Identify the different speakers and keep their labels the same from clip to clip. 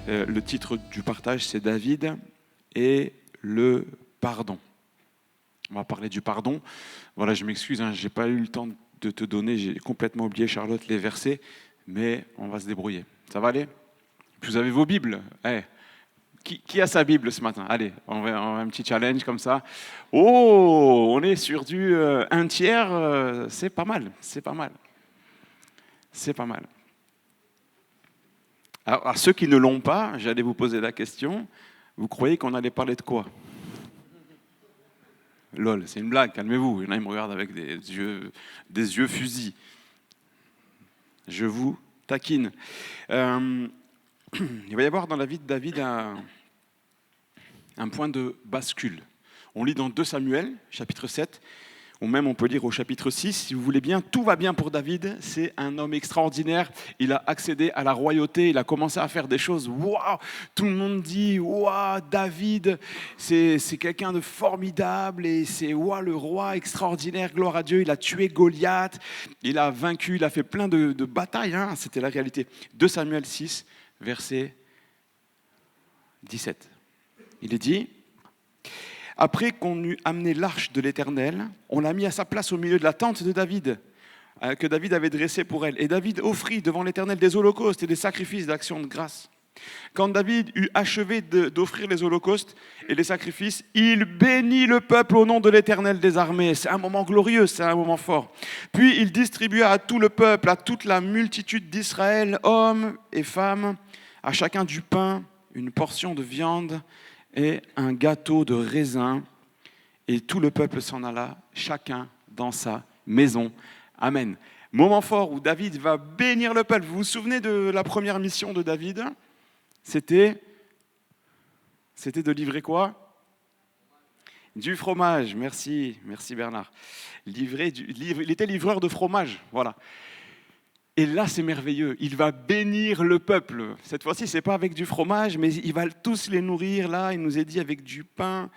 Speaker 1: Le titre du partage, c'est David et le pardon. On va parler du pardon. Voilà, je m'excuse, je n'ai pas eu le temps de te donner, j'ai complètement oublié, Charlotte, les versets, mais on va se débrouiller. Ça va aller? Vous avez vos Bibles? Qui a sa Bible ce matin? Allez, on va un petit challenge comme ça. Oh, on est sur du 1/3, c'est pas mal, c'est pas mal. C'est pas mal. Alors, à ceux qui ne l'ont pas, j'allais vous poser la question, vous croyez qu'on allait parler de quoi? Lol, c'est une blague, calmez-vous. Il y en a qui me regardent avec des yeux fusils. Je vous taquine. Il va y avoir dans la vie de David un point de bascule. On lit dans 2 Samuel, chapitre 7, ou même on peut lire au chapitre 6, si vous voulez bien. Tout va bien pour David, c'est un homme extraordinaire. Il a accédé à la royauté, il a commencé à faire des choses. Waouh! Tout le monde dit, waouh, David, c'est quelqu'un de formidable, et c'est waouh, le roi extraordinaire, gloire à Dieu. Il a tué Goliath, il a vaincu, il a fait plein de batailles, c'était la réalité. 2 Samuel 6, verset 17. Il est dit: après qu'on eut amené l'arche de l'Éternel, on l'a mis à sa place au milieu de la tente de David, que David avait dressée pour elle. Et David offrit devant l'Éternel des holocaustes et des sacrifices d'action de grâce. Quand David eut achevé d'offrir les holocaustes et les sacrifices, il bénit le peuple au nom de l'Éternel des armées. C'est un moment glorieux, c'est un moment fort. Puis il distribua à tout le peuple, à toute la multitude d'Israël, hommes et femmes, à chacun du pain, une portion de viande et un gâteau de raisin, et tout le peuple s'en alla, chacun dans sa maison. Amen. Moment fort où David va bénir le peuple. Vous vous souvenez de la première mission de David? C'était de livrer quoi? Du fromage. Merci Bernard. Il était livreur de fromage, voilà. Et là, c'est merveilleux. Il va bénir le peuple. Cette fois-ci, ce n'est pas avec du fromage, mais il va tous les nourrir. Là, il nous est dit avec du pain.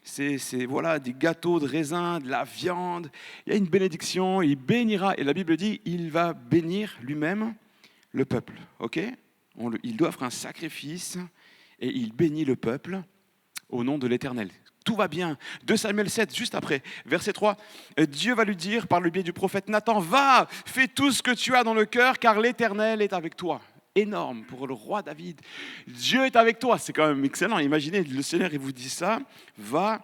Speaker 1: C'est voilà, des gâteaux de raisin, de la viande. Il y a une bénédiction. Il bénira. Et la Bible dit, il va bénir lui-même le peuple. Ok? Il doit offrir un sacrifice et il bénit le peuple au nom de l'Éternel. Tout va bien. 2 Samuel 7, juste après, verset 3, Dieu va lui dire par le biais du prophète Nathan, va, fais tout ce que tu as dans le cœur, car l'Éternel est avec toi. Énorme pour le roi David. Dieu est avec toi, c'est quand même excellent. Imaginez, le Seigneur, il vous dit ça, va,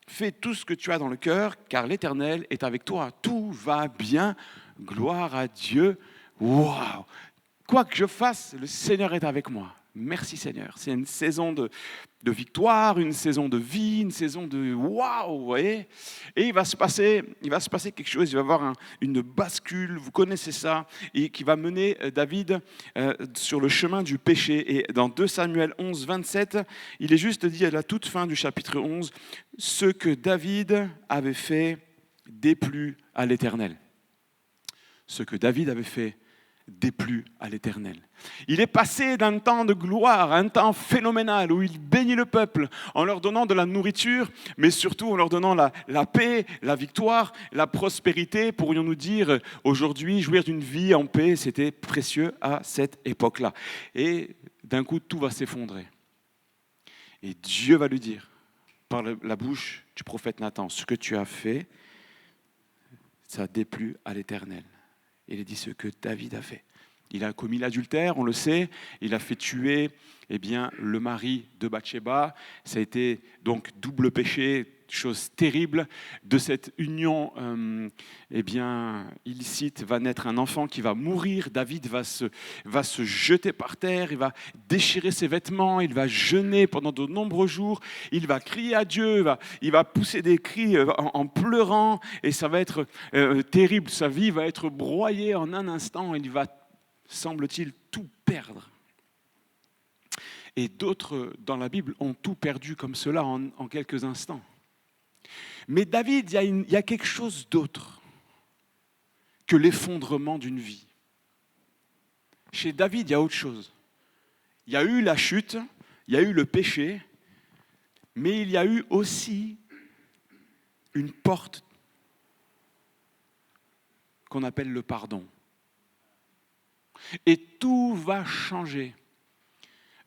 Speaker 1: fais tout ce que tu as dans le cœur, car l'Éternel est avec toi. Tout va bien, gloire à Dieu. Waouh! Quoi que je fasse, le Seigneur est avec moi. Merci Seigneur. C'est une saison de victoire, une saison de vie, une saison de waouh, vous voyez. Et il va se passer quelque chose. Il va y avoir une bascule. Vous connaissez ça, et qui va mener David sur le chemin du péché. Et dans 2 Samuel 11, 27, il est juste dit à la toute fin du chapitre 11, ce que David avait fait déplut à l'Éternel. Ce que David avait fait déplut à l'Éternel. Il est passé d'un temps de gloire à un temps phénoménal où il bénit le peuple en leur donnant de la nourriture, mais surtout en leur donnant la paix, la victoire, la prospérité. Pourrions-nous dire aujourd'hui, jouir d'une vie en paix, c'était précieux à cette époque-là. Et d'un coup, tout va s'effondrer. Et Dieu va lui dire, par la bouche du prophète Nathan, ce que tu as fait, ça déplut à l'Éternel. Il a dit ce que David a fait. Il a commis l'adultère, on le sait. Il a fait tuer le mari de Bathsheba. Ça a été donc double péché, chose terrible. De cette union illicite va naître un enfant qui va mourir. David va se jeter par terre, il va déchirer ses vêtements, il va jeûner pendant de nombreux jours. Il va crier à Dieu, il va pousser des cris en pleurant, et ça va être terrible. Sa vie va être broyée en un instant. Il va, semble-t-il, tout perdre. Et d'autres dans la Bible ont tout perdu comme cela en quelques instants. Mais David, il y a quelque chose d'autre que l'effondrement d'une vie. Chez David, il y a autre chose. Il y a eu la chute, Il y a eu le péché, mais il y a eu aussi une porte qu'on appelle le pardon. Et tout va changer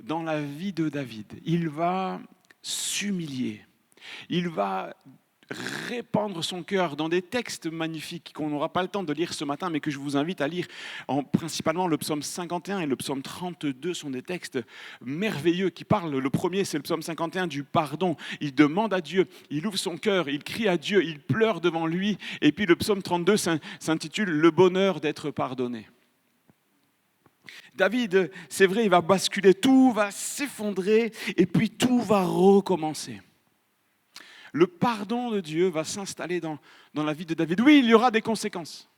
Speaker 1: dans la vie de David. Il va s'humilier. Il va répandre son cœur dans des textes magnifiques qu'on n'aura pas le temps de lire ce matin, mais que je vous invite à lire. Principalement, le psaume 51 et le psaume 32 sont des textes merveilleux qui parlent. Le premier, c'est le psaume 51 du pardon. Il demande à Dieu, il ouvre son cœur, il crie à Dieu, il pleure devant lui. Et puis le psaume 32 s'intitule « Le bonheur d'être pardonné ». David, c'est vrai, il va basculer, tout va s'effondrer et puis tout va recommencer. Le pardon de Dieu va s'installer dans la vie de David. Oui, il y aura des conséquences.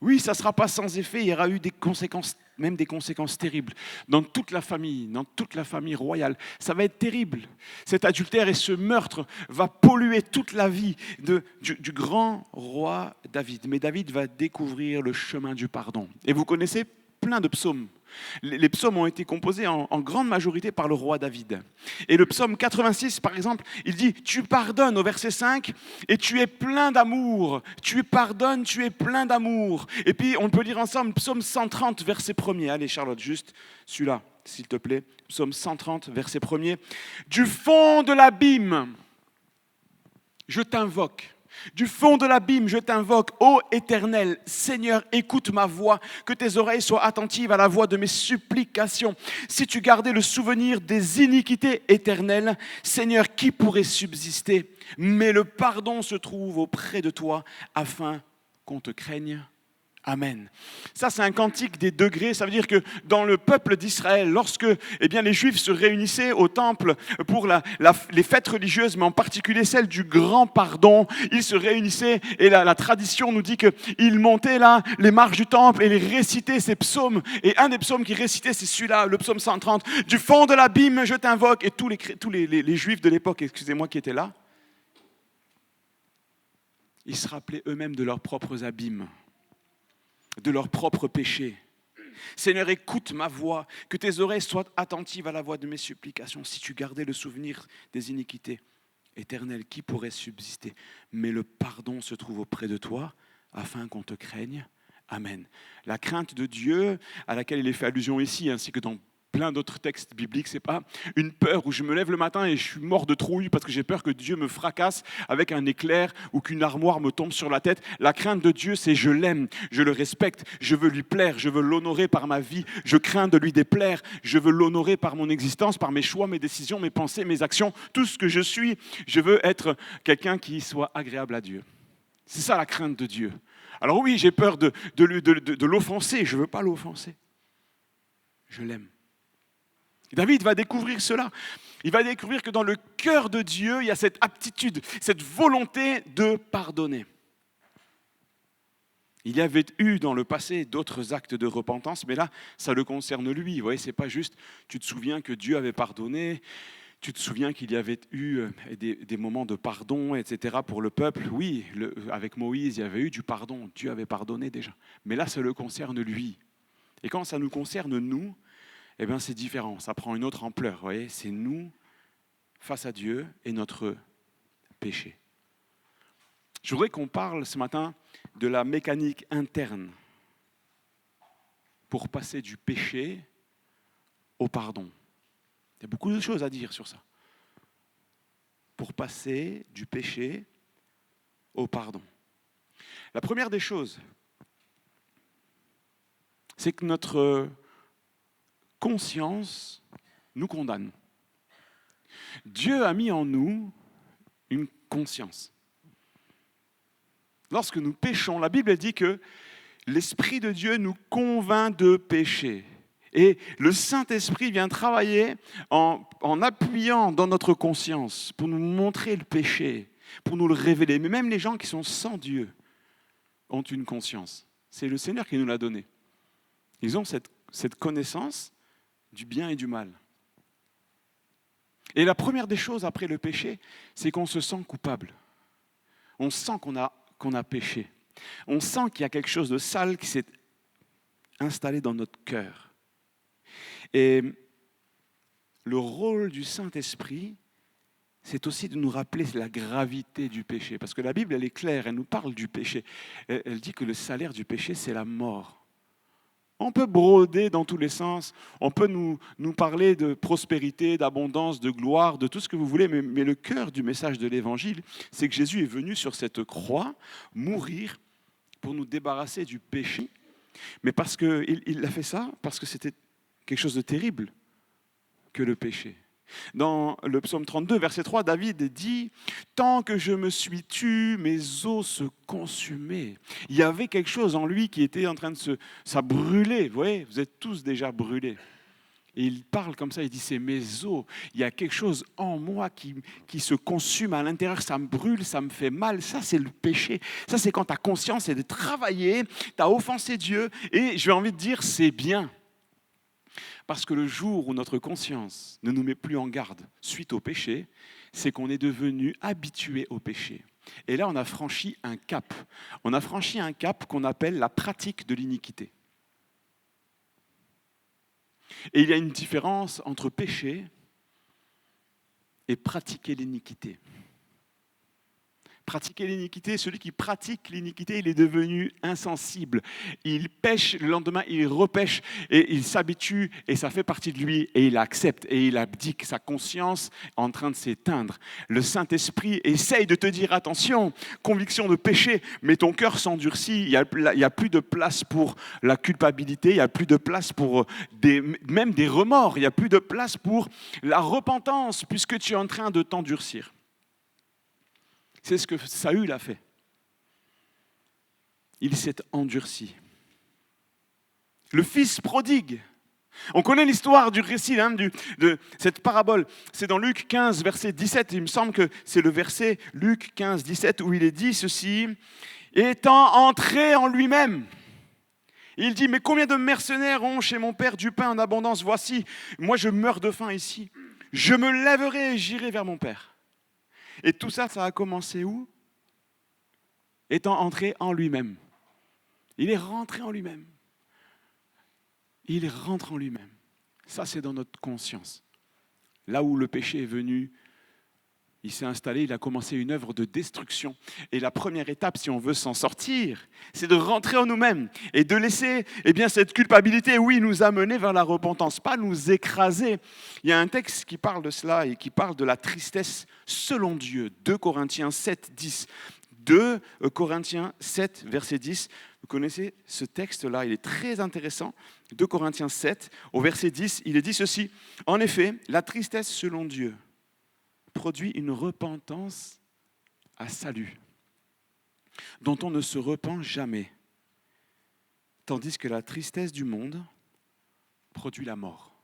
Speaker 1: Oui, ça ne sera pas sans effet, il y aura eu des conséquences, même des conséquences terribles, dans toute la famille royale. Ça va être terrible. Cet adultère et ce meurtre va polluer toute la vie du grand roi David. Mais David va découvrir le chemin du pardon. Et vous connaissez plein de psaumes. Les psaumes ont été composés en grande majorité par le roi David. Et le psaume 86, par exemple, il dit « Tu pardonnes » au verset 5 « et tu es plein d'amour. Tu pardonnes, tu es plein d'amour. » Et puis, on peut lire ensemble psaume 130, verset 1er. Allez, Charlotte, juste celui-là, s'il te plaît. Psaume 130, verset 1er. « Du fond de l'abîme, je t'invoque. » Du fond de l'abîme, je t'invoque, ô Éternel, Seigneur, écoute ma voix, que tes oreilles soient attentives à la voix de mes supplications. Si tu gardais le souvenir des iniquités éternelles, Seigneur, qui pourrait subsister? Mais le pardon se trouve auprès de toi, afin qu'on te craigne. Amen. Ça, c'est un cantique des degrés. Ça veut dire que dans le peuple d'Israël, lorsque les Juifs se réunissaient au temple pour les fêtes religieuses, mais en particulier celle du grand pardon, ils se réunissaient et la tradition nous dit qu'ils montaient là les marches du temple et ils récitaient ces psaumes. Et un des psaumes qu'ils récitaient, c'est celui-là, le psaume 130. Du fond de l'abîme, je t'invoque. Et tous les Juifs de l'époque, excusez-moi, qui étaient là, ils se rappelaient eux-mêmes de leurs propres abîmes, de leurs propres péchés. Seigneur, écoute ma voix, que tes oreilles soient attentives à la voix de mes supplications. Si tu gardais le souvenir des iniquités éternelles, qui pourrait subsister? Mais le pardon se trouve auprès de toi, afin qu'on te craigne. Amen. La crainte de Dieu, à laquelle il est fait allusion ici, ainsi que dans plein d'autres textes bibliques, c'est pas une peur où je me lève le matin et je suis mort de trouille parce que j'ai peur que Dieu me fracasse avec un éclair ou qu'une armoire me tombe sur la tête. La crainte de Dieu, c'est je l'aime, je le respecte, je veux lui plaire, je veux l'honorer par ma vie, je crains de lui déplaire, je veux l'honorer par mon existence, par mes choix, mes décisions, mes pensées, mes actions, tout ce que je suis. Je veux être quelqu'un qui soit agréable à Dieu. C'est ça la crainte de Dieu. Alors oui, j'ai peur de l'offenser, je ne veux pas l'offenser. Je l'aime. David va découvrir cela. Il va découvrir que dans le cœur de Dieu, il y a cette aptitude, cette volonté de pardonner. Il y avait eu dans le passé d'autres actes de repentance, mais là, ça le concerne lui. Vous voyez, c'est pas juste, tu te souviens que Dieu avait pardonné, tu te souviens qu'il y avait eu des moments de pardon, etc. pour le peuple. Oui, avec Moïse, il y avait eu du pardon, Dieu avait pardonné déjà. Mais là, ça le concerne lui. Et quand ça nous concerne, nous, c'est différent, ça prend une autre ampleur. Vous voyez, c'est nous face à Dieu et notre péché. Je voudrais qu'on parle ce matin de la mécanique interne pour passer du péché au pardon. Il y a beaucoup de choses à dire sur ça. Pour passer du péché au pardon. La première des choses, c'est que notre conscience nous condamne. Dieu a mis en nous une conscience. Lorsque nous péchons, la Bible dit que l'Esprit de Dieu nous convainc de pécher. Et le Saint-Esprit vient travailler en appuyant dans notre conscience pour nous montrer le péché, pour nous le révéler. Mais même les gens qui sont sans Dieu ont une conscience. C'est le Seigneur qui nous l'a donnée. Ils ont cette connaissance du bien et du mal. Et la première des choses après le péché, c'est qu'on se sent coupable. On sent qu'on a péché. On sent qu'il y a quelque chose de sale qui s'est installé dans notre cœur. Et le rôle du Saint-Esprit, c'est aussi de nous rappeler la gravité du péché. Parce que la Bible, elle est claire, elle nous parle du péché. Elle dit que le salaire du péché, c'est la mort. On peut broder dans tous les sens, on peut nous parler de prospérité, d'abondance, de gloire, de tout ce que vous voulez, mais le cœur du message de l'Évangile, c'est que Jésus est venu sur cette croix mourir pour nous débarrasser du péché. Mais parce qu'il a fait ça, parce que c'était quelque chose de terrible que le péché. Dans le psaume 32, verset 3, David dit « Tant que je me suis tu, mes os se consumaient. » Il y avait quelque chose en lui qui était en train de ça brûler. Vous voyez, vous êtes tous déjà brûlés. Et il parle comme ça, il dit « C'est mes os. Il y a quelque chose en moi qui se consume à l'intérieur, ça me brûle, ça me fait mal. » Ça, c'est le péché. Ça, c'est quand ta conscience est de travailler, tu as offensé Dieu. Et j'ai envie de dire « C'est bien ». Parce que le jour où notre conscience ne nous met plus en garde suite au péché, c'est qu'on est devenu habitué au péché. Et là, on a franchi un cap. On a franchi un cap qu'on appelle la pratique de l'iniquité. Et il y a une différence entre péché et pratiquer l'iniquité. Pratiquer l'iniquité, celui qui pratique l'iniquité, il est devenu insensible. Il pêche, le lendemain, il repêche et il s'habitue et ça fait partie de lui et il accepte et il abdique. Sa conscience est en train de s'éteindre. Le Saint-Esprit essaye de te dire attention, conviction de péché, mais ton cœur s'endurcit. Il n'y a plus de place pour la culpabilité, il n'y a plus de place pour même des remords, il n'y a plus de place pour la repentance puisque tu es en train de t'endurcir. C'est ce que Saül a fait. Il s'est endurci. Le fils prodigue. On connaît l'histoire du récit de cette parabole. C'est dans Luc 15, verset 17. Il me semble que c'est le verset Luc 15, 17 où il est dit ceci. Étant entré en lui-même. Il dit, mais combien de mercenaires ont chez mon père du pain en abondance? Voici, moi je meurs de faim ici. Je me lèverai et j'irai vers mon père. Et tout ça, ça a commencé où? Étant entré en lui-même. Il est rentré en lui-même. Il rentre en lui-même. Ça, c'est dans notre conscience. Là où le péché est venu, il s'est installé, il a commencé une œuvre de destruction. Et la première étape, si on veut s'en sortir, c'est de rentrer en nous-mêmes et de laisser cette culpabilité, oui, nous amener vers la repentance, pas nous écraser. Il y a un texte qui parle de cela et qui parle de la tristesse selon Dieu. 2 Corinthiens 7, 10. 2 Corinthiens 7, verset 10. Vous connaissez ce texte-là, il est très intéressant. 2 Corinthiens 7, au verset 10, il est dit ceci. En effet, la tristesse selon Dieu produit une repentance à salut, dont on ne se repent jamais, tandis que la tristesse du monde produit la mort.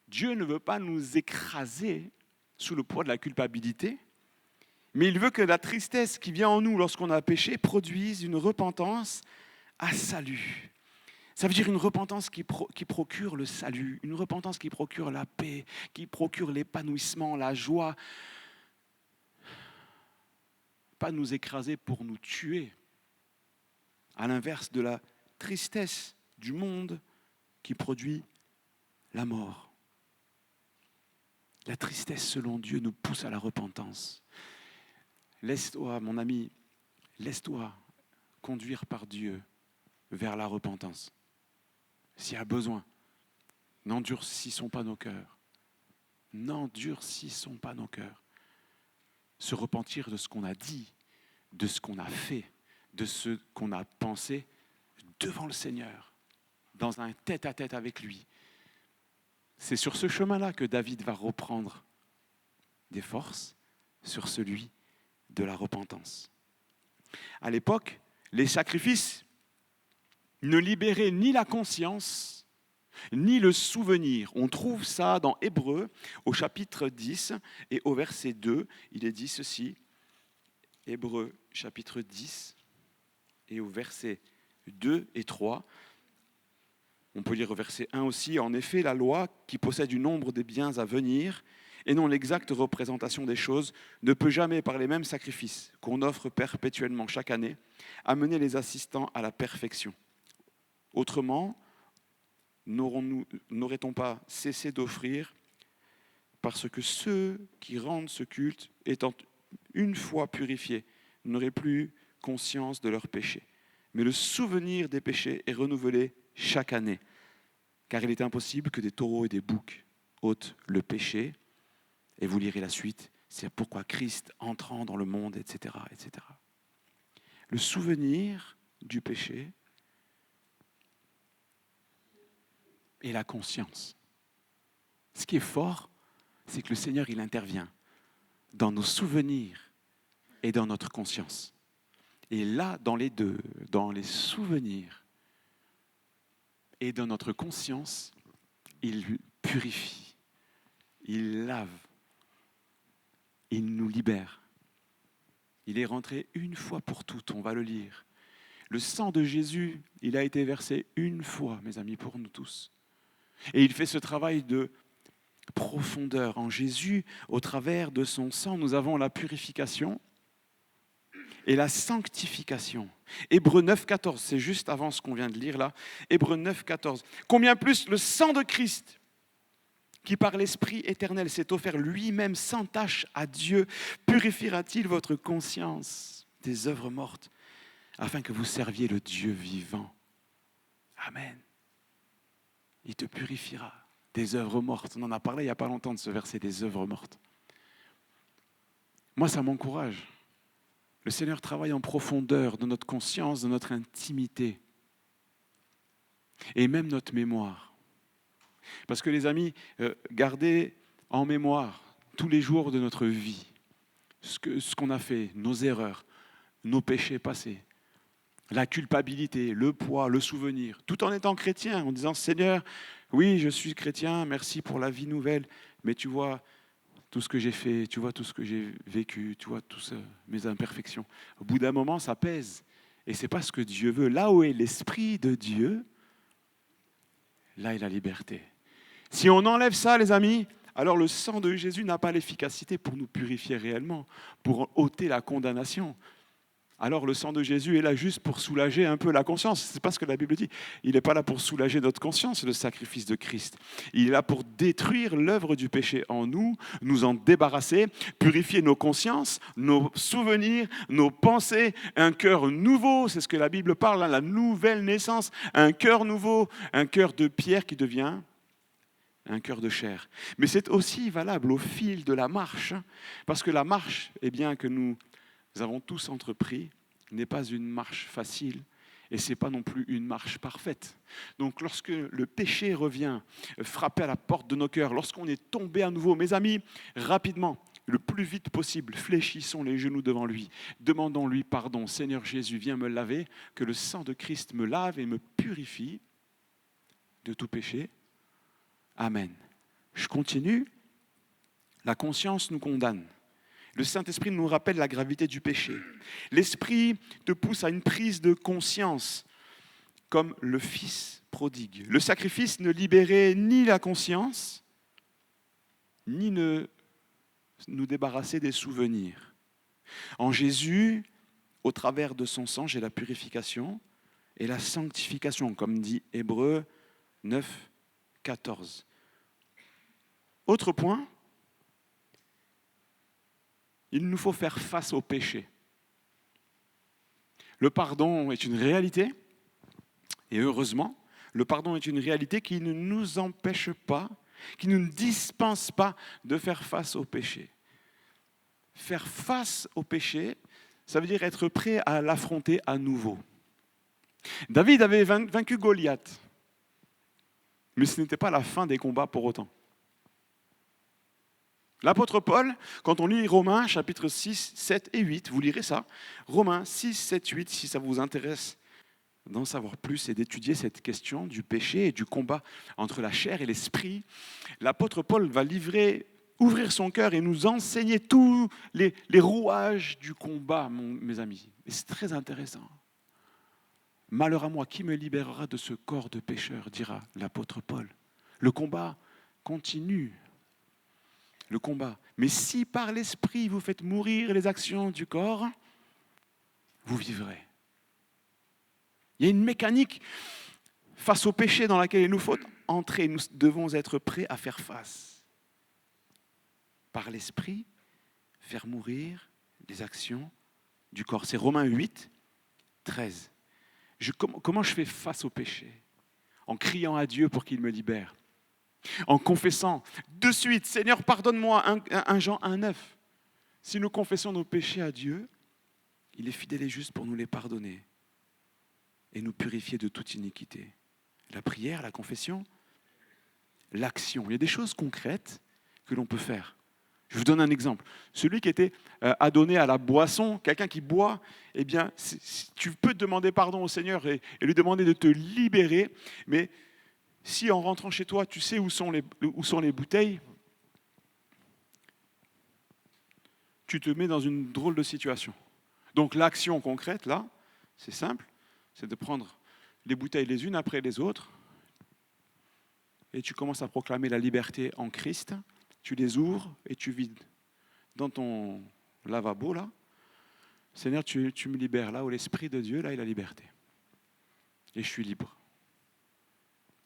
Speaker 1: Dieu ne veut pas nous écraser sous le poids de la culpabilité, mais il veut que la tristesse qui vient en nous lorsqu'on a péché produise une repentance à salut. Ça veut dire une repentance qui procure le salut, une repentance qui procure la paix, qui procure l'épanouissement, la joie. Pas nous écraser pour nous tuer, à l'inverse de la tristesse du monde qui produit la mort. La tristesse selon Dieu nous pousse à la repentance. Laisse-toi, mon ami, laisse-toi conduire par Dieu vers la repentance. S'il y a besoin, n'endurcissons pas nos cœurs. N'endurcissons pas nos cœurs. Se repentir de ce qu'on a dit, de ce qu'on a fait, de ce qu'on a pensé devant le Seigneur, dans un tête-à-tête avec lui. C'est sur ce chemin-là que David va reprendre des forces sur celui de la repentance. À l'époque, les sacrifices ne libérait ni la conscience, ni le souvenir. On trouve ça dans Hébreux, au chapitre 10 et au verset 2. Il est dit ceci, Hébreux, chapitre 10 et au verset 2 et 3. On peut lire au verset 1 aussi. En effet, la loi, qui possède du nombre des biens à venir, et non l'exacte représentation des choses, ne peut jamais, par les mêmes sacrifices qu'on offre perpétuellement chaque année, amener les assistants à la perfection. Autrement, n'aurait-on pas cessé d'offrir, parce que ceux qui rendent ce culte, étant une fois purifiés, n'auraient plus conscience de leurs péchés. Mais le souvenir des péchés est renouvelé chaque année, car il est impossible que des taureaux et des boucs ôtent le péché. Et vous lirez la suite, c'est pourquoi Christ entrant dans le monde, etc., etc. Le souvenir du péché et la conscience. Ce qui est fort, c'est que le Seigneur, il intervient dans nos souvenirs et dans notre conscience. Et là, dans les deux, dans les souvenirs et dans notre conscience, il purifie, il lave, il nous libère. Il est rentré une fois pour toutes, on va le lire. Le sang de Jésus, il a été versé une fois, mes amis, pour nous tous. Et il fait ce travail de profondeur. En Jésus, au travers de son sang, nous avons la purification et la sanctification. Hébreux 9, 14, c'est juste avant ce qu'on vient de lire là. Hébreux 9, 14. Combien plus le sang de Christ, qui par l'Esprit éternel s'est offert lui-même sans tache à Dieu, purifiera-t-il votre conscience des œuvres mortes, afin que vous serviez le Dieu vivant. Amen. Il te purifiera des œuvres mortes. On en a parlé il n'y a pas longtemps de ce verset des œuvres mortes. Moi, ça m'encourage. Le Seigneur travaille en profondeur de notre conscience, de notre intimité et même notre mémoire. Parce que les amis, gardez en mémoire tous les jours de notre vie ce qu'on a fait, nos erreurs, nos péchés passés, la culpabilité, le poids, le souvenir, tout en étant chrétien, en disant « Seigneur, oui, je suis chrétien, merci pour la vie nouvelle, mais tu vois tout ce que j'ai fait, tu vois tout ce que j'ai vécu, tu vois toutes mes imperfections. » Au bout d'un moment, ça pèse. Et ce n'est pas ce que Dieu veut. Là où est l'Esprit de Dieu, là est la liberté. Si on enlève ça, les amis, alors le sang de Jésus n'a pas l'efficacité pour nous purifier réellement, pour ôter la condamnation. Alors le sang de Jésus est là juste pour soulager un peu la conscience. C'est pas ce que la Bible dit. Il n'est pas là pour soulager notre conscience, le sacrifice de Christ. Il est là pour détruire l'œuvre du péché en nous, nous en débarrasser, purifier nos consciences, nos souvenirs, nos pensées, un cœur nouveau. C'est ce que la Bible parle, la nouvelle naissance, un cœur nouveau, un cœur de pierre qui devient un cœur de chair. Mais c'est aussi valable au fil de la marche, parce que la marche, eh bien, que nous avons tous entrepris, n'est pas une marche facile et ce n'est pas non plus une marche parfaite. Donc lorsque le péché revient frapper à la porte de nos cœurs, lorsqu'on est tombé à nouveau, mes amis, rapidement, le plus vite possible, fléchissons les genoux devant lui, demandons-lui pardon. Seigneur Jésus, viens me laver, que le sang de Christ me lave et me purifie de tout péché. Amen. Je continue. La conscience nous condamne. Le Saint-Esprit nous rappelle la gravité du péché. L'Esprit te pousse à une prise de conscience, comme le Fils prodigue. Le sacrifice ne libérait ni la conscience, ni ne nous débarrasser des souvenirs. En Jésus, au travers de son sang, j'ai la purification et la sanctification, comme dit Hébreux 9, 14. Autre point, il nous faut faire face au péché. Le pardon est une réalité, et heureusement, le pardon est une réalité qui ne nous empêche pas, qui ne nous dispense pas de faire face au péché. Faire face au péché, ça veut dire être prêt à l'affronter à nouveau. David avait vaincu Goliath, mais ce n'était pas la fin des combats pour autant. L'apôtre Paul, quand on lit Romains, chapitres 6, 7 et 8, vous lirez ça, Romains 6, 7, 8, si ça vous intéresse d'en savoir plus et d'étudier cette question du péché et du combat entre la chair et l'esprit, l'apôtre Paul va ouvrir son cœur et nous enseigner tous les rouages du combat, mes amis. Et c'est très intéressant. Malheur à moi, qui me libérera de ce corps de pécheur, dira l'apôtre Paul. Le combat continue. Le combat. Mais si par l'esprit vous faites mourir les actions du corps, vous vivrez. Il y a une mécanique face au péché dans laquelle il nous faut entrer, nous devons être prêts à faire face. Par l'esprit, faire mourir les actions du corps. C'est Romains 8, 13. Comment je fais face au péché? En criant à Dieu pour qu'il me libère. En confessant de suite, Seigneur, pardonne-moi, 1 Jean 1, 9. Si nous confessons nos péchés à Dieu, il est fidèle et juste pour nous les pardonner et nous purifier de toute iniquité. La prière, la confession, l'action. Il y a des choses concrètes que l'on peut faire. Je vous donne un exemple. Celui qui était adonné à la boisson, quelqu'un qui boit, eh bien, tu peux demander pardon au Seigneur et lui demander de te libérer, mais si en rentrant chez toi, tu sais où sont les bouteilles, tu te mets dans une drôle de situation. Donc l'action concrète, là, c'est simple, c'est de prendre les bouteilles les unes après les autres et tu commences à proclamer la liberté en Christ, tu les ouvres et tu vides. Dans ton lavabo, là, Seigneur, tu me libères là où l'Esprit de Dieu, là, il a la liberté. Et je suis libre.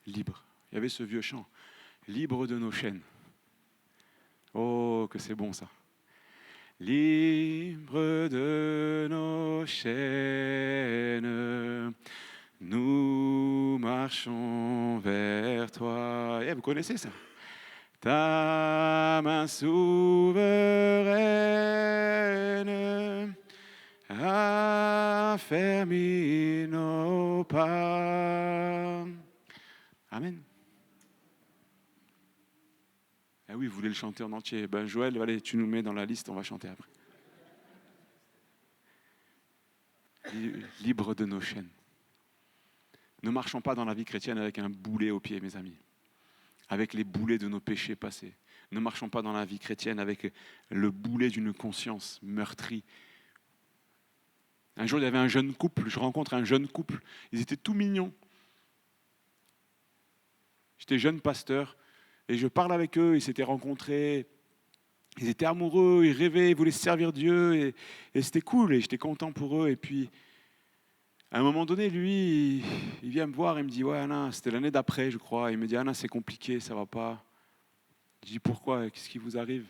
Speaker 1: Libre. Il y avait ce vieux chant. Libre de nos chaînes. Oh, que c'est bon ça. Libre de nos chaînes, nous marchons vers toi. Vous connaissez ça? Ta main souveraine affermit nos pas. Amen. Ah oui, vous voulez le chanter en entier. Ben Joël, allez, tu nous mets dans la liste, on va chanter après. Libre de nos chaînes. Ne marchons pas dans la vie chrétienne avec un boulet au pied, mes amis. Avec les boulets de nos péchés passés. Ne marchons pas dans la vie chrétienne avec le boulet d'une conscience meurtrie. Un jour, il y avait un jeune couple, je rencontre un jeune couple, ils étaient tout mignons. J'étais jeune pasteur et je parle avec eux, ils s'étaient rencontrés, ils étaient amoureux, ils rêvaient, ils voulaient servir Dieu et c'était cool et j'étais content pour eux. Et puis, à un moment donné, lui, il vient me voir et me dit « Ouais, Anna, c'était l'année d'après, je crois. » Il me dit « Anna, c'est compliqué, ça va pas. » Je dis « Pourquoi? Qu'est-ce qui vous arrive ?»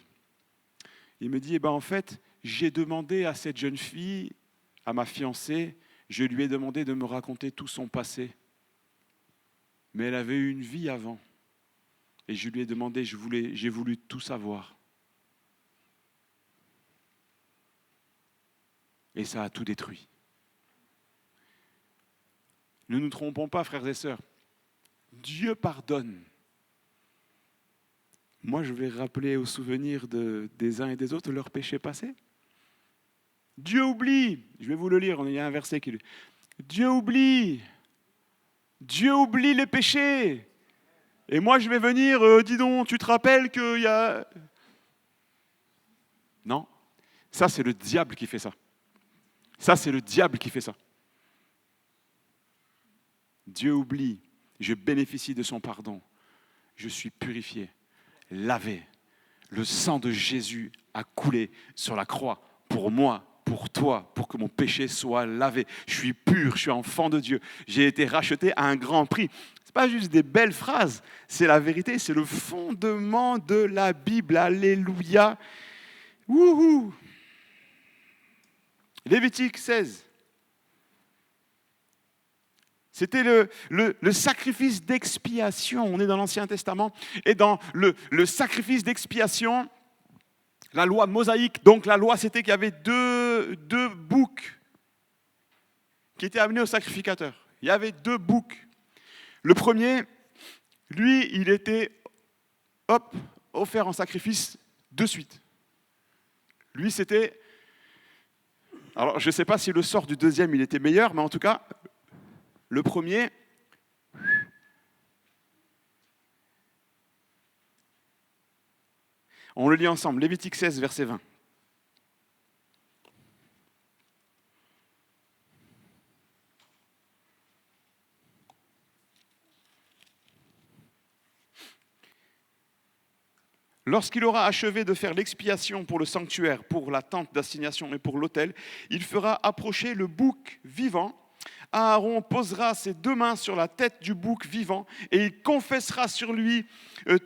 Speaker 1: Il me dit « En fait, j'ai demandé à cette jeune fille, à ma fiancée, je lui ai demandé de me raconter tout son passé. Mais elle avait eu une vie avant. Et je lui ai demandé, j'ai voulu tout savoir. Et ça a tout détruit. » Ne nous trompons pas, frères et sœurs. Dieu pardonne. Moi, je vais rappeler au souvenir des uns et des autres leurs péchés passés. Dieu oublie. Je vais vous le lire, il y a un verset qui dit Dieu oublie. Dieu oublie les péchés. Et moi, je vais venir, dis donc, tu te rappelles qu'il y a... Non, ça, c'est le diable qui fait ça. Ça, c'est le diable qui fait ça. Dieu oublie, je bénéficie de son pardon. Je suis purifié, lavé. Le sang de Jésus a coulé sur la croix pour moi, pour toi, pour que mon péché soit lavé. Je suis pur, je suis enfant de Dieu. J'ai été racheté à un grand prix. Ce n'est pas juste des belles phrases, c'est la vérité, c'est le fondement de la Bible. Alléluia. Wouhou. Lévitique 16. C'était le sacrifice d'expiation. On est dans l'Ancien Testament. Et dans le sacrifice d'expiation, la loi mosaïque, donc la loi, c'était qu'il y avait deux boucs qui étaient amenés au sacrificateur. Il y avait 2 boucs. Le premier, lui, il était offert en sacrifice de suite. Lui, c'était... Alors, je ne sais pas si le sort du deuxième, il était meilleur, mais en tout cas... Le premier, on le lit ensemble, Lévitique 16, verset 20. Lorsqu'il aura achevé de faire l'expiation pour le sanctuaire, pour la tente d'assignation et pour l'autel, il fera approcher le bouc vivant Aaron posera ses 2 mains sur la tête du bouc vivant et il confessera sur lui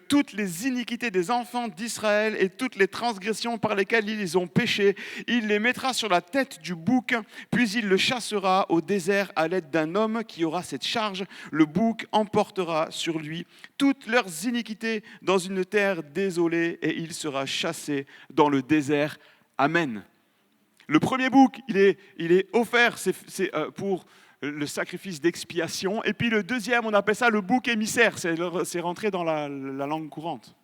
Speaker 1: toutes les iniquités des enfants d'Israël et toutes les transgressions par lesquelles ils ont péché. Il les mettra sur la tête du bouc, puis il le chassera au désert à l'aide d'un homme qui aura cette charge. Le bouc emportera sur lui toutes leurs iniquités dans une terre désolée et il sera chassé dans le désert. Amen. Le premier bouc, il est offert pour le sacrifice d'expiation. Et puis le deuxième, on appelle ça le bouc émissaire. C'est rentré dans la langue courante.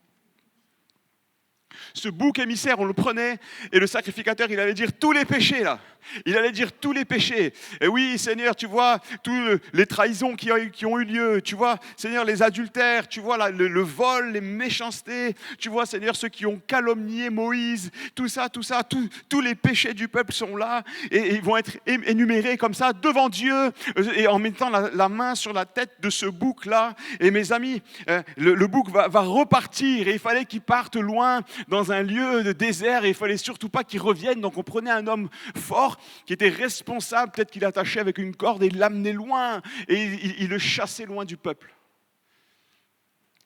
Speaker 1: Ce bouc émissaire, on le prenait et le sacrificateur, il allait dire tous les péchés là. Il allait dire tous les péchés. Et oui, Seigneur, tu vois, toutes les trahisons qui ont eu lieu. Tu vois, Seigneur, les adultères. Tu vois, le vol, les méchancetés. Tu vois, Seigneur, ceux qui ont calomnié Moïse. Tout ça, tous les péchés du peuple sont là. Et ils vont être énumérés comme ça devant Dieu. Et en mettant la main sur la tête de ce bouc-là. Et mes amis, le bouc va repartir. Et il fallait qu'il parte loin dans un lieu de désert. Et il ne fallait surtout pas qu'il revienne. Donc on prenait un homme fort qui était responsable, peut-être qu'il l'attachait avec une corde et il l'amenait loin et il le chassait loin du peuple.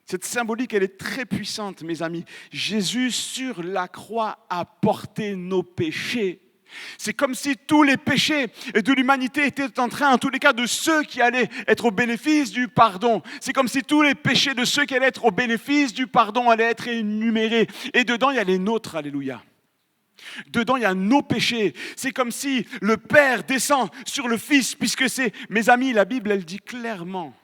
Speaker 1: Cette symbolique, elle est très puissante, mes amis. Jésus, sur la croix, a porté nos péchés. C'est comme si tous les péchés de l'humanité étaient en train, en tous les cas, de ceux qui allaient être au bénéfice du pardon. C'est comme si tous les péchés de ceux qui allaient être au bénéfice du pardon allaient être énumérés. Et dedans, il y a les nôtres, alléluia. Dedans, il y a nos péchés. C'est comme si le Père descend sur le Fils, puisque c'est, mes amis, la Bible, elle dit clairement,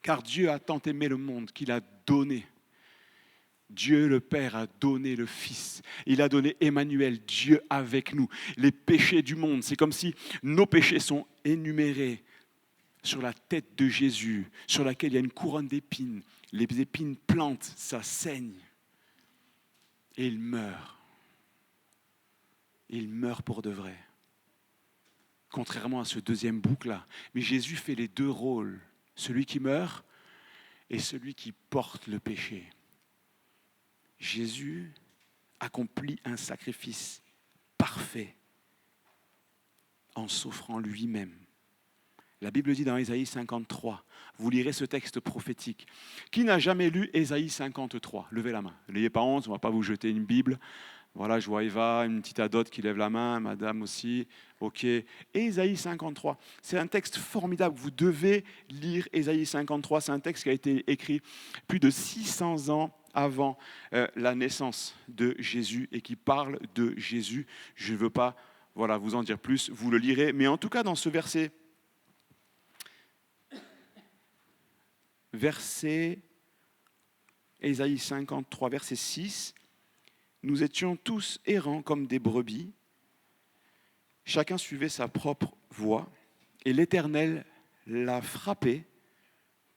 Speaker 1: car Dieu a tant aimé le monde qu'il a donné. Dieu le Père a donné le Fils. Il a donné Emmanuel, Dieu avec nous. Les péchés du monde, c'est comme si nos péchés sont énumérés sur la tête de Jésus, sur laquelle il y a une couronne d'épines. Les épines plantent, ça saigne. Et il meurt. Il meurt pour de vrai. Contrairement à ce deuxième bouc-là. Mais Jésus fait les 2 rôles. Celui qui meurt et celui qui porte le péché. Jésus accomplit un sacrifice parfait en s'offrant lui-même. La Bible dit dans Ésaïe 53, vous lirez ce texte prophétique. Qui n'a jamais lu Ésaïe 53 ? Levez la main. N'ayez pas honte, on ne va pas vous jeter une Bible. Voilà, je vois Eva, une petite adote qui lève la main, madame aussi. Ok. Ésaïe 53, c'est un texte formidable. Vous devez lire Ésaïe 53. C'est un texte qui a été écrit plus de 600 ans avant la naissance de Jésus et qui parle de Jésus. Je ne veux pas vous en dire plus, vous le lirez. Mais en tout cas, dans ce verset Ésaïe 53, verset 6, nous étions tous errants comme des brebis, chacun suivait sa propre voie, et l'Éternel l'a frappé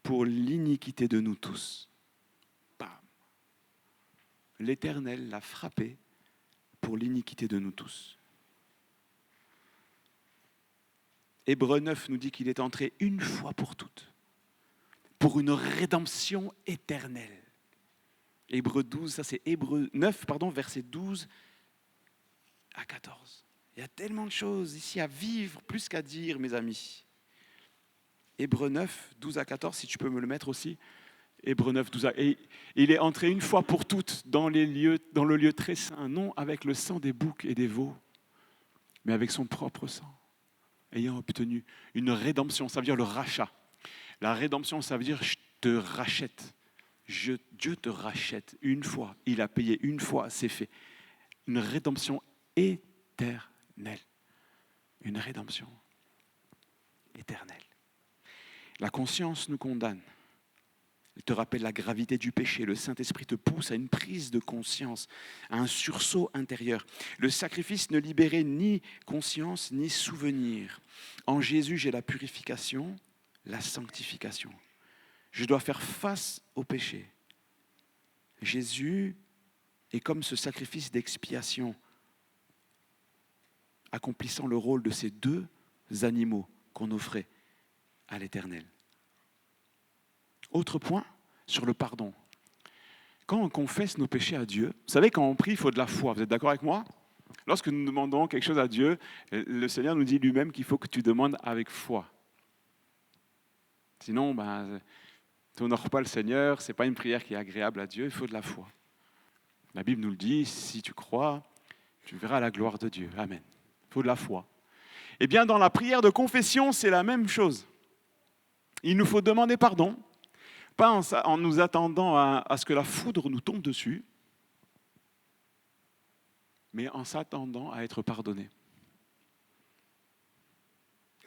Speaker 1: pour l'iniquité de nous tous. Bam. L'Éternel l'a frappé pour l'iniquité de nous tous. Hébreux 9 nous dit qu'il est entré une fois pour toutes, pour une rédemption éternelle. Hébreux 12, ça c'est Hébreux 9, versets 12 à 14. Il y a tellement de choses ici à vivre, plus qu'à dire, mes amis. Hébreux 9, 12 à 14, si tu peux me le mettre aussi. Hébreux 9, 12 à... Et il est entré une fois pour toutes dans le lieu très saint, non avec le sang des boucs et des veaux, mais avec son propre sang, ayant obtenu une rédemption, ça veut dire le rachat. La rédemption, ça veut dire je te rachète. Dieu te rachète une fois. Il a payé une fois, c'est fait. Une rédemption éternelle. Une rédemption éternelle. La conscience nous condamne. Elle te rappelle la gravité du péché. Le Saint-Esprit te pousse à une prise de conscience, à un sursaut intérieur. Le sacrifice ne libérait ni conscience ni souvenir. En Jésus, j'ai la purification, la sanctification. Je dois faire face au péché. Jésus est comme ce sacrifice d'expiation, accomplissant le rôle de ces 2 animaux qu'on offrait à l'Éternel. Autre point sur le pardon. Quand on confesse nos péchés à Dieu, vous savez, quand on prie, il faut de la foi. Vous êtes d'accord avec moi ? Lorsque nous demandons quelque chose à Dieu, le Seigneur nous dit lui-même qu'il faut que tu demandes avec foi. Sinon, tu n'honores pas le Seigneur, ce n'est pas une prière qui est agréable à Dieu, il faut de la foi. La Bible nous le dit, si tu crois, tu verras la gloire de Dieu. Amen. Il faut de la foi. Eh bien, dans la prière de confession, c'est la même chose. Il nous faut demander pardon, pas en nous attendant à ce que la foudre nous tombe dessus, mais en s'attendant à être pardonné.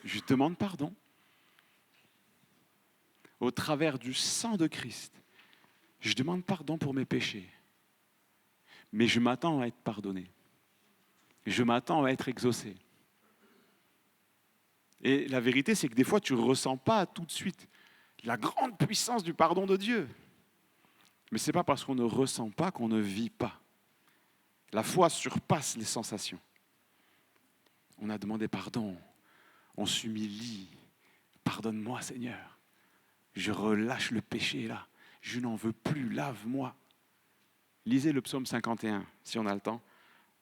Speaker 1: Je demande pardon au travers du sang de Christ. Je demande pardon pour mes péchés, mais je m'attends à être pardonné. Je m'attends à être exaucé. Et la vérité, c'est que des fois, tu ne ressens pas tout de suite la grande puissance du pardon de Dieu. Mais ce n'est pas parce qu'on ne ressent pas qu'on ne vit pas. La foi surpasse les sensations. On a demandé pardon, on s'humilie. Pardonne-moi, Seigneur. Je relâche le péché là. Je n'en veux plus, lave-moi. Lisez le psaume 51, si on a le temps,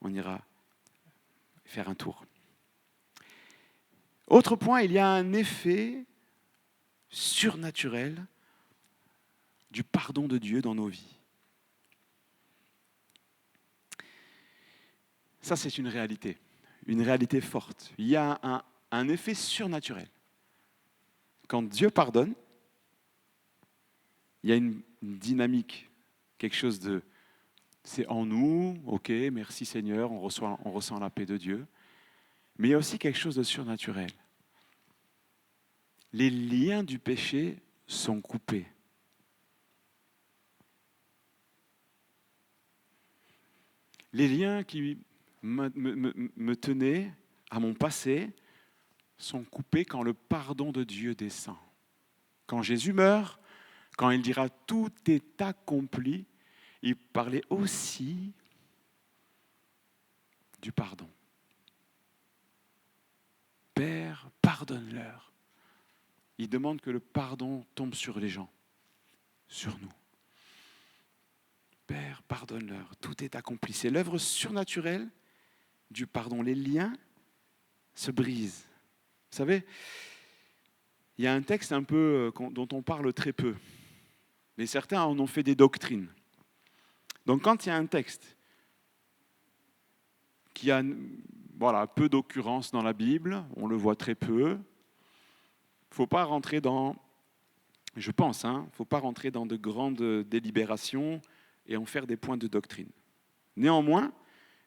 Speaker 1: on ira faire un tour. Autre point, il y a un effet surnaturel du pardon de Dieu dans nos vies. Ça, c'est une réalité forte. Il y a un effet surnaturel. Quand Dieu pardonne, il y a une dynamique, quelque chose de... C'est en nous, ok, merci Seigneur, on ressent la paix de Dieu. Mais il y a aussi quelque chose de surnaturel. Les liens du péché sont coupés. Les liens qui me tenaient à mon passé sont coupés quand le pardon de Dieu descend. Quand Jésus meurt, quand il dira « tout est accompli », il parlait aussi du pardon. Père, pardonne-leur. Il demande que le pardon tombe sur les gens, sur nous. Père, pardonne-leur. Tout est accompli. C'est l'œuvre surnaturelle du pardon. Les liens se brisent. Vous savez, il y a un texte un peu dont on parle très peu, mais certains en ont fait des doctrines. Donc quand il y a un texte qui a peu d'occurrences dans la Bible, on le voit très peu, il ne faut pas rentrer dans, je pense, faut pas rentrer dans de grandes délibérations et en faire des points de doctrine. Néanmoins,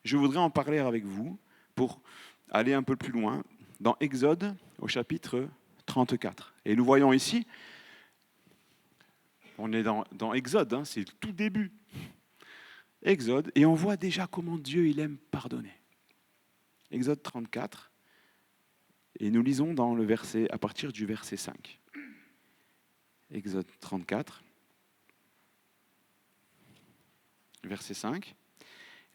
Speaker 1: je voudrais en parler avec vous pour aller un peu plus loin dans Exode au chapitre 34. Et nous voyons ici, on est dans Exode, c'est le tout début. Exode, et on voit déjà comment Dieu il aime pardonner. Exode 34, et nous lisons dans le verset, à partir du verset 5. Exode 34, verset 5.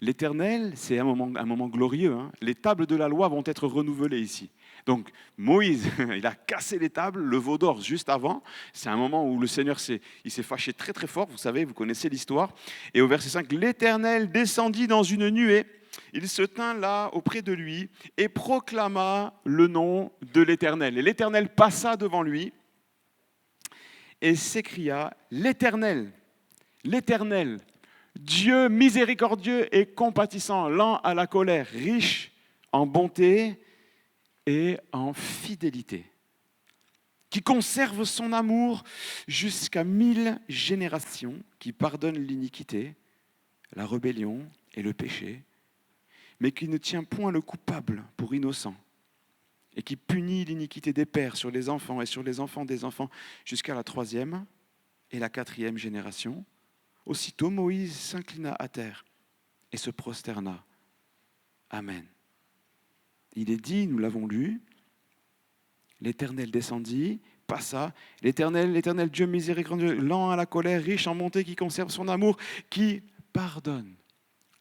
Speaker 1: L'Éternel, c'est un moment glorieux. Les tables de la loi vont être renouvelées ici. Donc Moïse, il a cassé les tables, le veau d'or juste avant. C'est un moment où le Seigneur s'est fâché très très fort, vous savez, vous connaissez l'histoire. Et au verset 5, l'Éternel descendit dans une nuée, il se tint là auprès de lui et proclama le nom de l'Éternel. Et l'Éternel passa devant lui et s'écria, l'Éternel, l'Éternel, Dieu miséricordieux et compatissant, lent à la colère, riche en bonté et en fidélité, qui conserve son amour jusqu'à 1000 générations, qui pardonne l'iniquité, la rébellion et le péché, mais qui ne tient point le coupable pour innocent, et qui punit l'iniquité des pères sur les enfants et sur les enfants des enfants jusqu'à la 3e et la 4e génération. Aussitôt Moïse s'inclina à terre et se prosterna. Amen. Il est dit, nous l'avons lu, l'Éternel descendit, passa, l'Éternel Dieu miséricordieux, lent à la colère, riche en bonté, qui conserve son amour, qui pardonne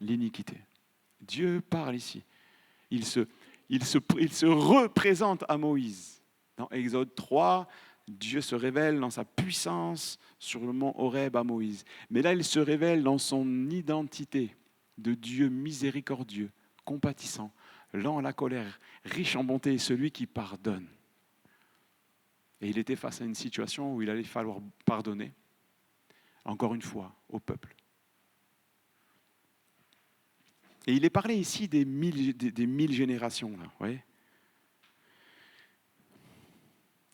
Speaker 1: l'iniquité. Dieu parle ici. Il se représente à Moïse. Dans Exode 3, Dieu se révèle dans sa puissance sur le mont Horeb à Moïse. Mais là, il se révèle dans son identité de Dieu miséricordieux, compatissant, lent à la colère, riche en bonté, celui qui pardonne. Et il était face à une situation où il allait falloir pardonner, encore une fois, au peuple. Et il est parlé ici des 1000 générations, là, vous voyez.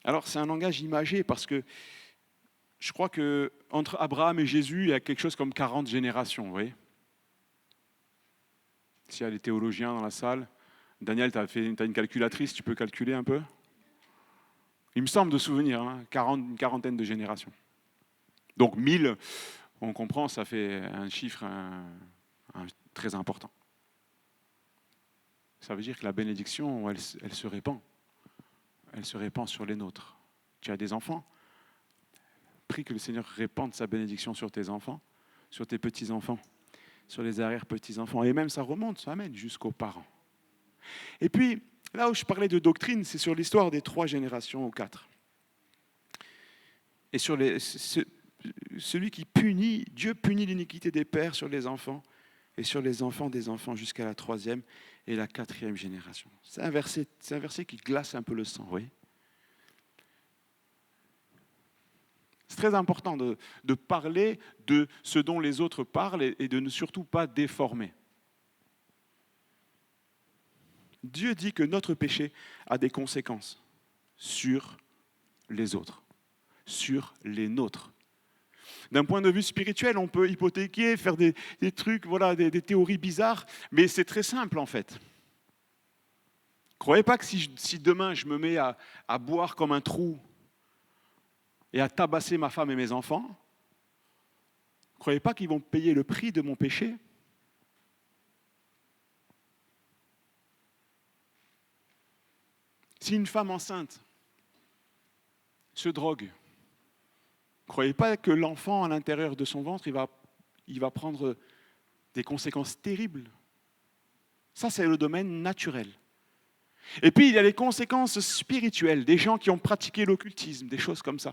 Speaker 1: Alors c'est un langage imagé parce que je crois qu'entre Abraham et Jésus, il y a quelque chose comme 40 générations, vous voyez. S'il y a des théologiens dans la salle, Daniel, tu as une calculatrice, tu peux calculer un peu? Il me semble de souvenir, une quarantaine de générations. Donc 1000, on comprend, ça fait un chiffre très important. Ça veut dire que la bénédiction, elle se répand. Elle se répand sur les nôtres. Tu as des enfants? Prie que le Seigneur répande sa bénédiction sur tes enfants, sur tes petits-enfants, sur les arrière-petits-enfants. Et même ça remonte, ça amène jusqu'aux parents. Et puis, là où je parlais de doctrine, c'est sur l'histoire des 3 générations ou 4. Et sur celui qui punit, Dieu punit l'iniquité des pères sur les enfants et sur les enfants des enfants jusqu'à la 3e et la 4e génération. C'est un verset qui glace un peu le sang, oui. C'est très important de parler de ce dont les autres parlent et de ne surtout pas déformer. Dieu dit que notre péché a des conséquences sur les autres, sur les nôtres. D'un point de vue spirituel, on peut hypothéquer, faire des trucs, voilà, des théories bizarres, mais c'est très simple en fait. Croyez pas que si demain je me mets à boire comme un trou et à tabasser ma femme et mes enfants, croyez pas qu'ils vont payer le prix de mon péché? Si une femme enceinte se drogue, croyez pas que l'enfant à l'intérieur de son ventre, il va prendre des conséquences terribles. Ça, c'est le domaine naturel. Et puis, il y a les conséquences spirituelles, des gens qui ont pratiqué l'occultisme, des choses comme ça,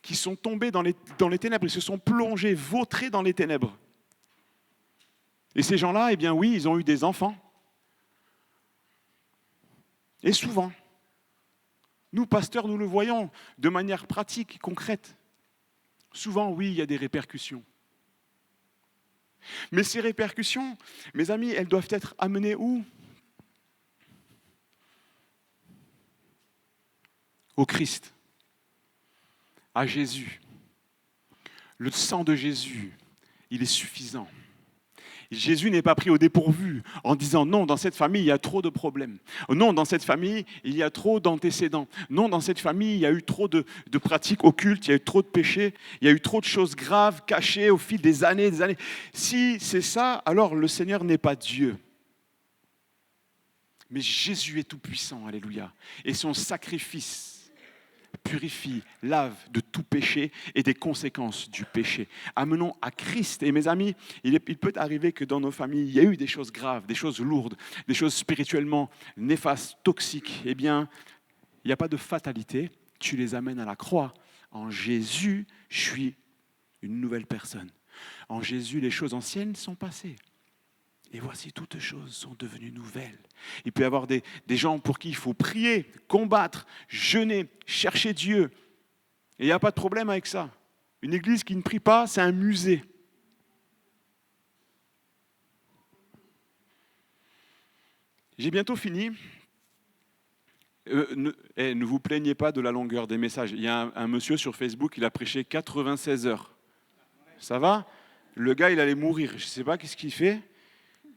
Speaker 1: qui sont tombés dans les ténèbres, ils se sont plongés, vautrés dans les ténèbres. Et ces gens-là, eh bien oui, ils ont eu des enfants. Et souvent, nous, pasteurs, nous le voyons de manière pratique, concrète. Souvent, oui, il y a des répercussions. Mais ces répercussions, mes amis, elles doivent être amenées où? Au Christ, à Jésus. Le sang de Jésus, il est suffisant. Jésus n'est pas pris au dépourvu en disant non, dans cette famille, il y a trop de problèmes. Non, dans cette famille, il y a trop d'antécédents. Non, dans cette famille, il y a eu trop de pratiques occultes, il y a eu trop de péchés, il y a eu trop de choses graves cachées au fil des années, des années. Si c'est ça, alors le Seigneur n'est pas Dieu. Mais Jésus est tout-puissant, alléluia. Et son sacrifice purifie, lave de tout péché et des conséquences du péché. Amenons à Christ. Et mes amis, il peut arriver que dans nos familles, il y a eu des choses graves, des choses lourdes, des choses spirituellement néfastes, toxiques. Eh bien, il n'y a pas de fatalité. Tu les amènes à la croix. En Jésus, je suis une nouvelle personne. En Jésus, les choses anciennes sont passées. Et voici, toutes choses sont devenues nouvelles. Il peut y avoir des gens pour qui il faut prier, combattre, jeûner, chercher Dieu. Et il n'y a pas de problème avec ça. Une église qui ne prie pas, c'est un musée. J'ai bientôt fini. Ne vous plaignez pas de la longueur des messages. Il y a un monsieur sur Facebook, il a prêché 96 heures. Ça va? Le gars, il allait mourir. Je ne sais pas qu'est-ce qu'il fait.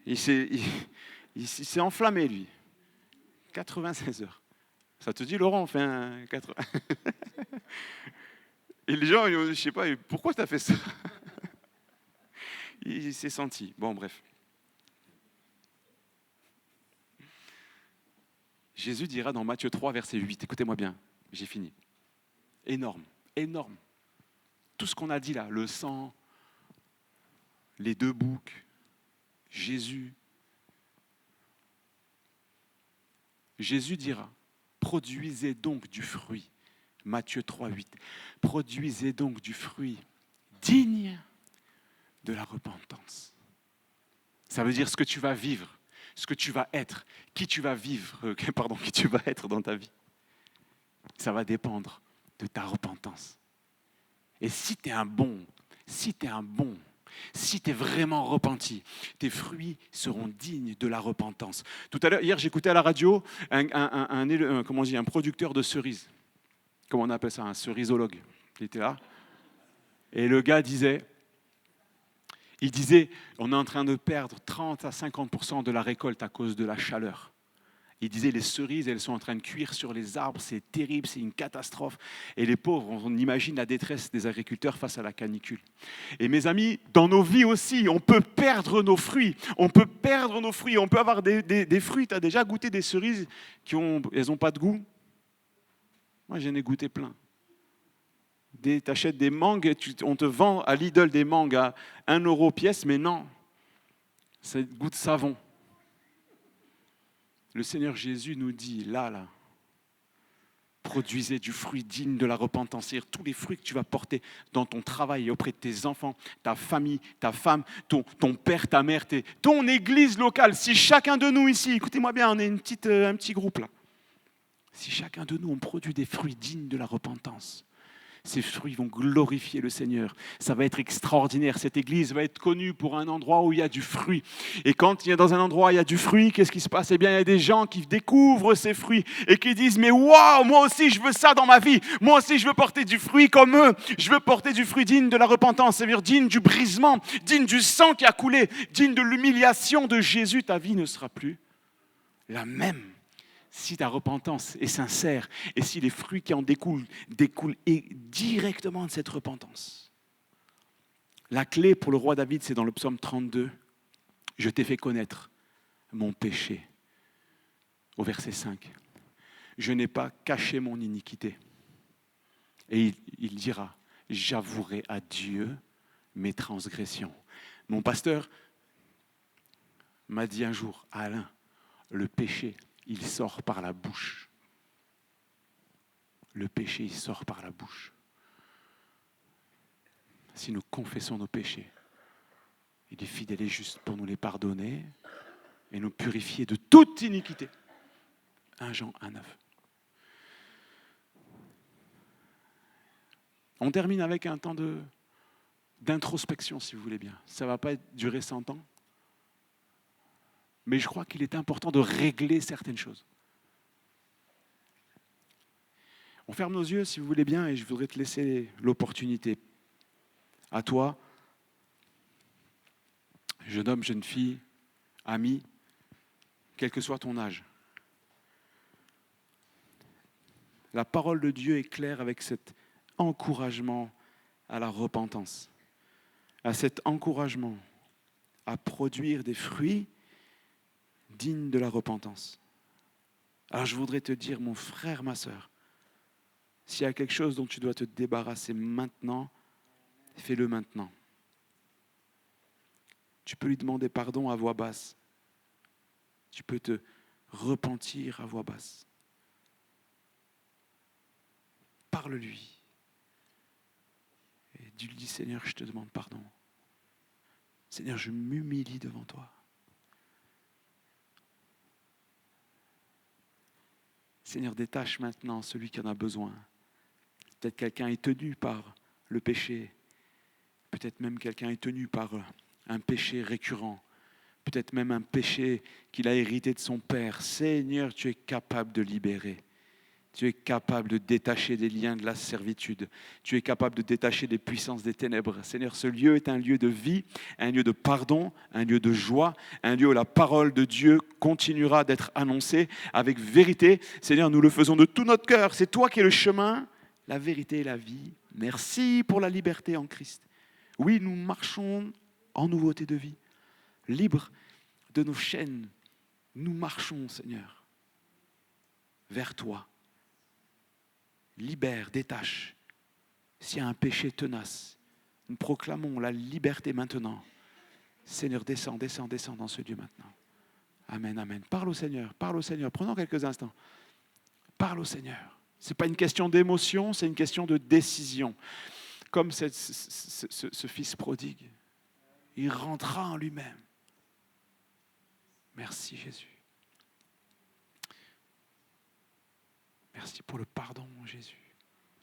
Speaker 1: Il s'est enflammé, lui. 96 heures. Ça te dit, Laurent, on fait un 80. Et les gens, je ne sais pas, pourquoi tu as fait ça? Il s'est senti. Bon, bref. Jésus dira dans Matthieu 3, verset 8, écoutez-moi bien, j'ai fini. Énorme, énorme. Tout ce qu'on a dit là, le sang, les 2 boucs, Jésus. Jésus dira, produisez donc du fruit. Matthieu 3, 8. Produisez donc du fruit digne de la repentance. Ça veut dire ce que tu vas vivre, ce que tu vas être, qui tu vas qui tu vas être dans ta vie. Ça va dépendre de ta repentance. Et si tu es un bon, si tu es vraiment repenti, tes fruits seront dignes de la repentance. Tout à l'heure, hier, j'écoutais à la radio un producteur de cerises. Comment on appelle ça? Un cerisologue. Il était là. Et le gars disait, on est en train de perdre 30 à 50% de la récolte à cause de la chaleur. Il disait, les cerises, elles sont en train de cuire sur les arbres, c'est terrible, c'est une catastrophe. Et les pauvres, on imagine la détresse des agriculteurs face à la canicule. Et mes amis, dans nos vies aussi, on peut perdre nos fruits. On peut avoir des fruits. Tu as déjà goûté des cerises elles n'ont pas de goût? Moi, j'en ai goûté plein. Tu achètes des mangues, on te vend à Lidl des mangues à 1 € pièce, mais non, ça goûte savon. Le Seigneur Jésus nous dit, là, produisez du fruit digne de la repentance. C'est-à-dire tous les fruits que tu vas porter dans ton travail, auprès de tes enfants, ta famille, ta femme, ton père, ta mère, ton église locale. Si chacun de nous ici, écoutez-moi bien, on est un petit groupe là. Si chacun de nous, on produit des fruits dignes de la repentance, ces fruits vont glorifier le Seigneur. Ça va être extraordinaire. Cette église va être connue pour un endroit où il y a du fruit. Et quand il y a dans un endroit où il y a du fruit, qu'est-ce qui se passe? Eh bien, il y a des gens qui découvrent ces fruits et qui disent, mais waouh, moi aussi je veux ça dans ma vie. Moi aussi je veux porter du fruit comme eux. Je veux porter du fruit digne de la repentance, c'est-à-dire digne du brisement, digne du sang qui a coulé, digne de l'humiliation de Jésus. Ta vie ne sera plus la même. Si ta repentance est sincère et si les fruits qui en découlent directement de cette repentance. La clé pour le roi David, c'est dans le psaume 32. Je t'ai fait connaître mon péché. Au verset 5. Je n'ai pas caché mon iniquité. Et il dira, j'avouerai à Dieu mes transgressions. Mon pasteur m'a dit un jour, Alain, le péché, il sort par la bouche. Le péché, il sort par la bouche. Si nous confessons nos péchés, il est fidèle et juste pour nous les pardonner et nous purifier de toute iniquité. 1 Jean 1,9. On termine avec un temps d'introspection, si vous voulez bien. Ça ne va pas durer 100 ans. Mais je crois qu'il est important de régler certaines choses. On ferme nos yeux, si vous voulez bien, et je voudrais te laisser l'opportunité. À toi, jeune homme, jeune fille, ami, quel que soit ton âge. La parole de Dieu est claire avec cet encouragement à la repentance, à cet encouragement à produire des fruits dignes de la repentance. Alors je voudrais te dire, mon frère, ma sœur, s'il y a quelque chose dont tu dois te débarrasser maintenant, fais-le maintenant. Tu peux lui demander pardon à voix basse. Tu peux te repentir à voix basse. Parle-lui. Et tu lui dis, Seigneur, je te demande pardon. Seigneur, je m'humilie devant toi. Seigneur, détache maintenant celui qui en a besoin. Peut-être quelqu'un est tenu par le péché. Peut-être même quelqu'un est tenu par un péché récurrent. Peut-être même un péché qu'il a hérité de son père. Seigneur, tu es capable de libérer. Tu es capable de détacher des liens de la servitude. Tu es capable de détacher des puissances des ténèbres. Seigneur, ce lieu est un lieu de vie, un lieu de pardon, un lieu de joie, un lieu où la parole de Dieu continuera d'être annoncée avec vérité. Seigneur, nous le faisons de tout notre cœur. C'est toi qui es le chemin, la vérité et la vie. Merci pour la liberté en Christ. Oui, nous marchons en nouveauté de vie, libres de nos chaînes. Nous marchons, Seigneur, vers toi. Libère, détache. S'il y a un péché tenace, nous proclamons la liberté maintenant. Seigneur, descends dans ce lieu maintenant. Amen, amen. Parle au Seigneur. Prenons quelques instants. Parle au Seigneur. Ce n'est pas une question d'émotion, c'est une question de décision. Comme ce fils prodigue, il rentra en lui-même. Merci Jésus. Merci pour le pardon, Jésus.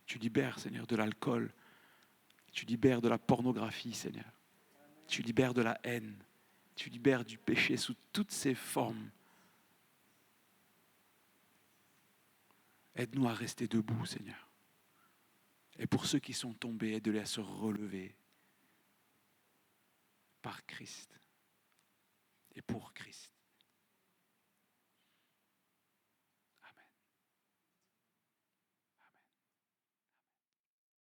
Speaker 1: Tu libères, Seigneur, de l'alcool. Tu libères de la pornographie, Seigneur. Tu libères de la haine. Tu libères du péché sous toutes ses formes. Aide-nous à rester debout, Seigneur. Et pour ceux qui sont tombés, aide-les à se relever par Christ et pour Christ.